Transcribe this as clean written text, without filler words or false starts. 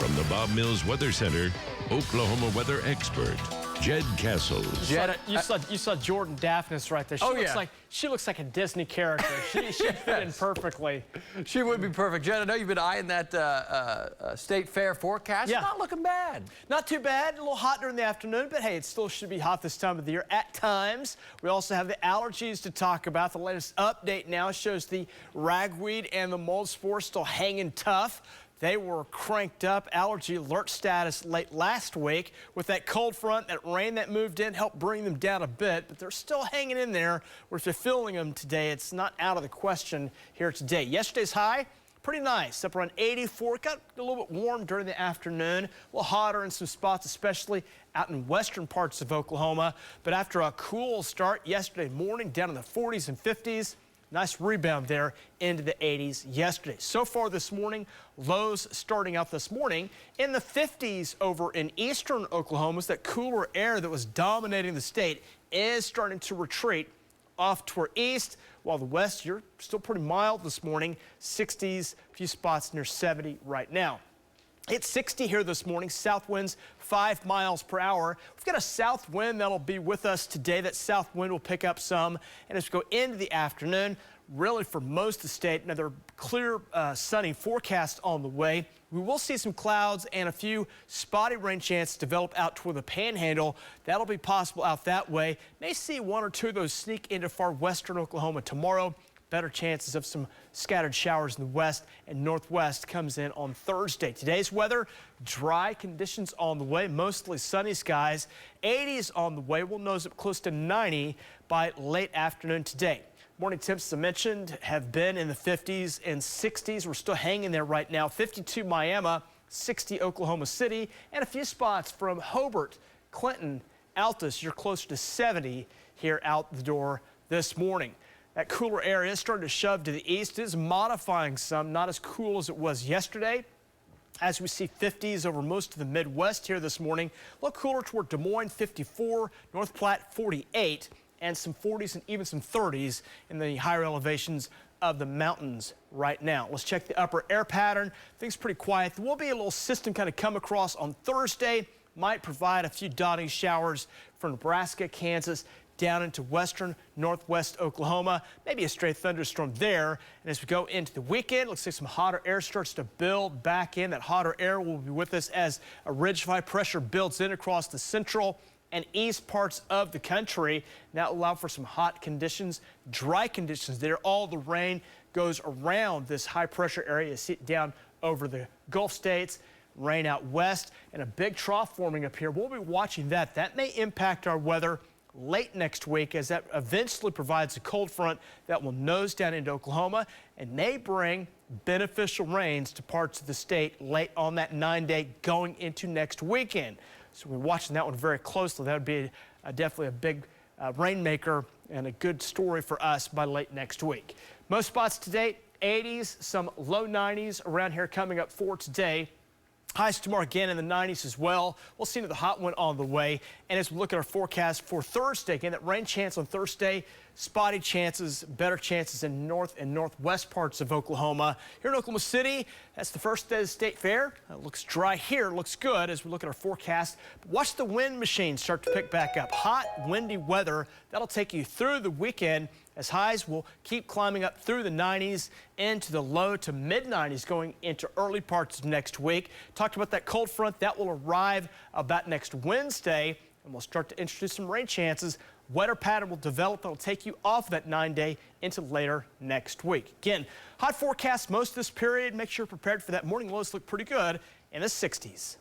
From the Bob Mills Weather Center, Oklahoma weather expert, Jed Castles. Jed, you saw Jordan Daphnis right there. She looks like a Disney character. She fit in perfectly. She would be perfect. Jed, I know you've been eyeing that state fair forecast. Yeah. It's not looking bad. Not too bad. A little hot during the afternoon, but hey, it still should be hot this time of the year at times. We also have the allergies to talk about. The latest update now shows the ragweed and the mold spores still hanging tough. They were cranked up allergy alert status late last week with that cold front. That rain that moved in helped bring them down a bit, but they're still hanging in there. We're fulfilling them today. It's not out of the question here today. Yesterday's high, pretty nice, up around 84. It got a little bit warm during the afternoon, a little hotter in some spots, especially out in western parts of Oklahoma. But after a cool start yesterday morning, down in the 40s and 50s, nice rebound there into the 80s yesterday. So far this morning, lows starting out this morning in the 50s over in eastern Oklahoma. That cooler air that was dominating the state is starting to retreat off toward east, while the west, you're still pretty mild this morning. 60s, a few spots near 70 right now. It's 60 here this morning, south winds 5 miles per hour. We've got a south wind that'll be with us today. That south wind will pick up some, and as we go into the afternoon, really for most of the state, another clear sunny forecast on the way. We will see some clouds and a few spotty rain chances develop out toward the panhandle. That'll be possible out that way. May see one or two of those sneak into far western Oklahoma tomorrow. Better chances of some scattered showers in the west and northwest comes in on Thursday. Today's weather, dry conditions on the way, mostly sunny skies. 80s on the way. We'll nose up close to 90 by late afternoon today. Morning temps, as I mentioned, have been in the 50s and 60s. We're still hanging there right now. 52 Miami, 60 Oklahoma City, and a few spots from Hobart, Clinton, Altus. You're closer to 70 here out the door this morning. That cooler air is starting to shove to the east. It is modifying some, not as cool as it was yesterday. As we see 50s over most of the Midwest here this morning. A little cooler toward Des Moines, 54, North Platte, 48, and some 40s and even some 30s in the higher elevations of the mountains right now. Let's check the upper air pattern. Things pretty quiet. There will be a little system kind of come across on Thursday. Might provide a few dotting showers for Nebraska, Kansas, down into western northwest Oklahoma. Maybe a stray thunderstorm there. And as we go into the weekend, looks like some hotter air starts to build back in. That hotter air will be with us as a ridge of high pressure builds in across the central and east parts of the country. That will allow for some hot conditions, dry conditions there. All the rain goes around this high pressure area. See it down over the Gulf states. Rain out west and a big trough forming up here. We'll be watching that. That may impact our weather late next week as that eventually provides a cold front that will nose down into Oklahoma and may bring beneficial rains to parts of the state late on that 9-day going into next weekend. So we're watching that one very closely. That would be definitely a big rainmaker and a good story for us by late next week. Most spots today, 80s, some low 90s around here coming up for today. Highs tomorrow again in the 90s as well. We'll see the hot one on the way. And as we look at our forecast for Thursday, again, that rain chance on Thursday, spotty chances, better chances in north and northwest parts of Oklahoma. Here in Oklahoma City, that's the first day of the state fair. It looks dry here, looks good as we look at our forecast. But watch the wind machine start to pick back up. Hot, windy weather, that'll take you through the weekend as highs will keep climbing up through the 90s into the low to mid 90s going into early parts of next week. Talked about that cold front that will arrive about next Wednesday, and we'll start to introduce some rain chances. Wetter pattern will develop that'll take you off that 9-day into later next week. Again, hot forecast most of this period. Make sure you're prepared for that. Morning lows look pretty good in the 60s.